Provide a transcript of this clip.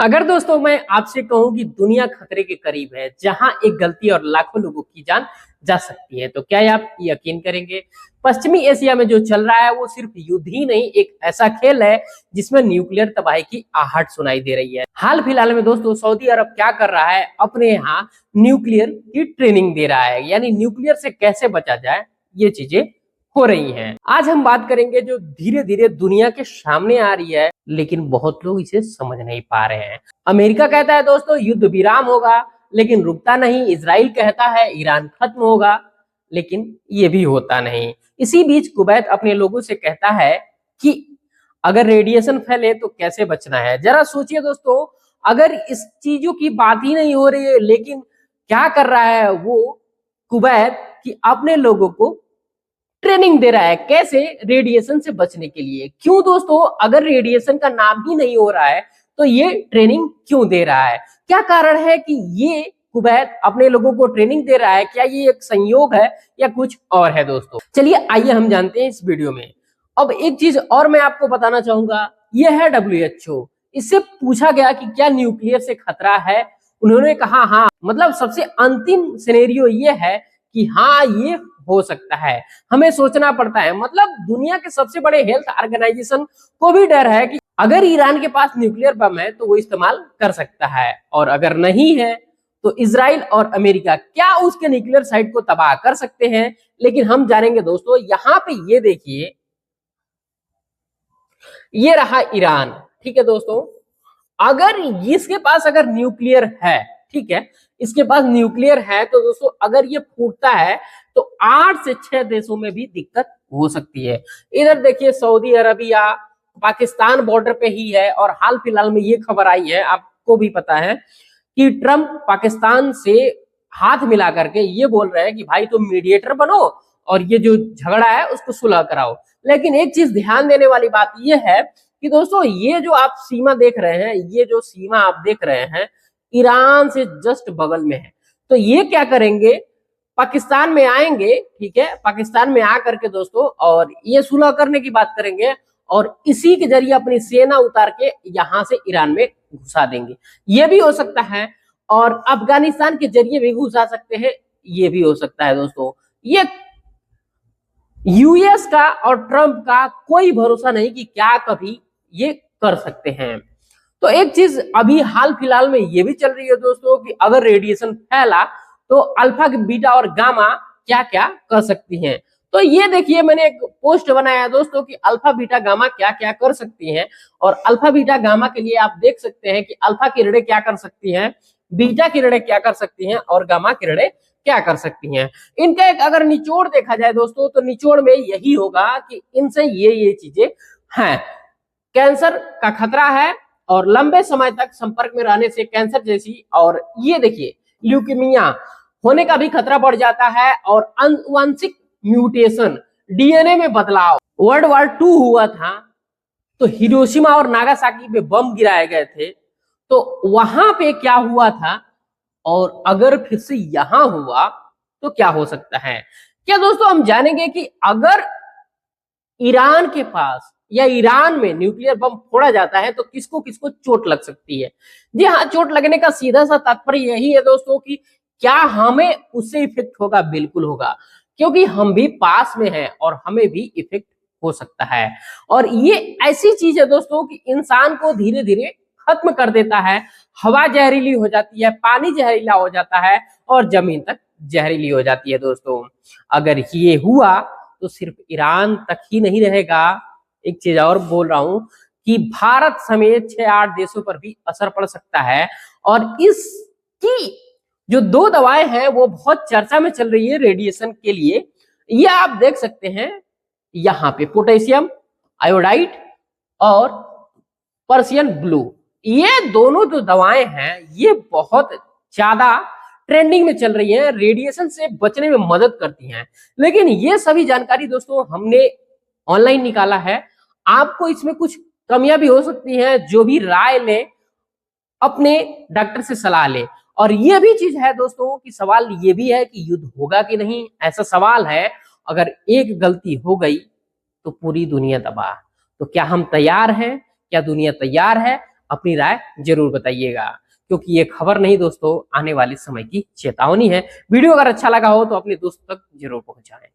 अगर दोस्तों मैं आपसे कहूं कि दुनिया खतरे के करीब है, जहां एक गलती और लाखों लोगों की जान जा सकती है, तो क्या आप यकीन करेंगे? पश्चिमी एशिया में जो चल रहा है वो सिर्फ युद्ध ही नहीं, एक ऐसा खेल है जिसमें न्यूक्लियर तबाही की आहट सुनाई दे रही है। हाल फिलहाल में दोस्तों सऊदी अरब क्या कर रहा है, अपने यहाँ न्यूक्लियर की ट्रेनिंग दे रहा है, यानी न्यूक्लियर से कैसे बचा जाए ये चीजें हो रही हैं। आज हम बात करेंगे जो धीरे धीरे दुनिया के सामने आ रही है, लेकिन बहुत लोग इसे समझ नहीं पा रहे हैं। अमेरिका कहता है दोस्तों युद्ध विराम होगा, लेकिन रुकता नहीं। इजराइल कहता है ईरान खत्म होगा, लेकिन ये भी होता नहीं। इसी बीच कुवैत अपने लोगों से कहता है कि अगर रेडिएशन फैले तो कैसे बचना है। जरा सोचिए दोस्तों, अगर इस चीजों की बात ही नहीं हो रही है, लेकिन क्या कर रहा है वो कुवैत कि अपने लोगों को ट्रेनिंग दे रहा है कैसे रेडिएशन से बचने के लिए। क्यों दोस्तों? अगर रेडिएशन का नाम ही नहीं हो रहा है तो ये ट्रेनिंग क्यों दे रहा है? क्या कारण है कि ये कुवैत अपने लोगों को ट्रेनिंग दे रहा है? क्या ये एक संयोग है या कुछ और है दोस्तों? चलिए आइए हम जानते हैं इस वीडियो में। अब एक चीज और मैं आपको बताना चाहूंगा, ये है WHO। इससे पूछा गया कि क्या न्यूक्लियर से खतरा है, उन्होंने कहा हाँ। मतलब सबसे अंतिम सिनेरियो ये है कि हाँ ये हो सकता है, हमें सोचना पड़ता है। मतलब दुनिया के सबसे बड़े हेल्थ ऑर्गेनाइजेशन को भी डर है कि अगर ईरान के पास न्यूक्लियर बम है तो वो इस्तेमाल कर सकता है, और अगर नहीं है तो इजराइल और अमेरिका क्या उसके न्यूक्लियर साइट को तबाह कर सकते हैं। लेकिन हम जानेंगे दोस्तों। यहाँ पे ये देखिए, ये रहा ईरान, ठीक है दोस्तों। अगर इसके पास अगर न्यूक्लियर है, ठीक है, इसके पास न्यूक्लियर है, तो दोस्तों अगर ये फूटता है तो 8 से 6 देशों में भी दिक्कत हो सकती है। इधर देखिए सऊदी अरबिया पाकिस्तान बॉर्डर पे ही है, और हाल फिलहाल में ये खबर आई है, आपको भी पता है कि ट्रंप पाकिस्तान से हाथ मिला करके ये बोल रहे हैं कि भाई तुम मीडिएटर बनो और ये जो झगड़ा है उसको सुलह कराओ। लेकिन एक चीज ध्यान देने वाली बात ये है कि दोस्तों ये जो आप सीमा देख रहे हैं, ये जो सीमा आप देख रहे हैं ईरान से जस्ट बगल में है। तो ये क्या करेंगे, पाकिस्तान में आएंगे, ठीक है, पाकिस्तान में आकर के दोस्तों और ये सुलह करने की बात करेंगे, और इसी के जरिए अपनी सेना उतार के यहां से ईरान में घुसा देंगे। ये भी हो सकता है, और अफगानिस्तान के जरिए भी घुसा सकते हैं, ये भी हो सकता है दोस्तों। ये यूएस का और ट्रंप का कोई भरोसा नहीं कि क्या कभी ये कर सकते हैं। तो एक चीज अभी हाल फिलहाल में ये भी चल रही है दोस्तों कि अगर रेडिएशन फैला तो अल्फा बीटा और गामा क्या क्या कर सकती हैं। तो ये देखिए मैंने एक पोस्ट बनाया दोस्तों कि अल्फा बीटा गामा क्या क्या कर सकती हैं, और अल्फा बीटा गामा के लिए आप देख सकते हैं कि अल्फा किरणें क्या कर सकती हैं, बीटा किरणें क्या कर सकती हैं, और गामा किरणें क्या कर सकती हैं। इनका एक अगर निचोड़ देखा जाए दोस्तों, तो निचोड़ में यही होगा कि इनसे ये चीजें हैं। कैंसर का खतरा है, और लंबे समय तक संपर्क में रहने से कैंसर जैसी, और ये देखिए ल्यूकीमिया होने का भी खतरा बढ़ जाता है, और आनुवंशिक म्यूटेशन, डीएनए में बदलाव। वर्ल्ड वॉर 2 हुआ था तो हिरोशिमा और नागासाकी पे बम गिराए गए थे, तो वहां पे क्या हुआ था, और अगर फिर से यहां हुआ तो क्या हो सकता है। क्या दोस्तों हम जानेंगे कि अगर ईरान के पास या ईरान में न्यूक्लियर बम फोड़ा जाता है तो किसको किसको चोट लग सकती है। जी हाँ, चोट लगने का सीधा सा तात्पर्य यही है दोस्तों कि क्या हमें उससे इफेक्ट होगा? बिल्कुल होगा, क्योंकि हम भी पास में हैं और हमें भी इफेक्ट हो सकता है। और ये ऐसी चीज है दोस्तों कि इंसान को धीरे धीरे खत्म कर देता है। हवा जहरीली हो जाती है, पानी जहरीला हो जाता है, और जमीन तक जहरीली हो जाती है दोस्तों। अगर ये हुआ तो सिर्फ ईरान तक ही नहीं रहेगा, एक चीज और बोल रहा हूं कि भारत समेत 6-8 देशों पर भी असर पड़ सकता है। और इसकी जो 2 दवाएं हैं वो बहुत चर्चा में चल रही है रेडिएशन के लिए। ये आप देख सकते हैं यहाँ पे, पोटेशियम आयोडाइड और पर्सियन ब्लू, ये दोनों जो दवाएं हैं ये बहुत ज्यादा ट्रेंडिंग में चल रही है, रेडिएशन से बचने में मदद करती हैं। लेकिन ये सभी जानकारी दोस्तों हमने ऑनलाइन निकाला है, आपको इसमें कुछ कमियां भी हो सकती हैं। जो भी राय ले अपने डॉक्टर से सलाह ले। और ये भी चीज है दोस्तों कि सवाल ये भी है कि युद्ध होगा कि नहीं, ऐसा सवाल है। अगर एक गलती हो गई तो पूरी दुनिया तबाह। तो क्या हम तैयार हैं? क्या दुनिया तैयार है? अपनी राय जरूर बताइएगा, क्योंकि ये खबर नहीं दोस्तों, आने वाले समय की चेतावनी है। वीडियो अगर अच्छा लगा हो तो अपने दोस्तों तक जरूर पहुंचाएं।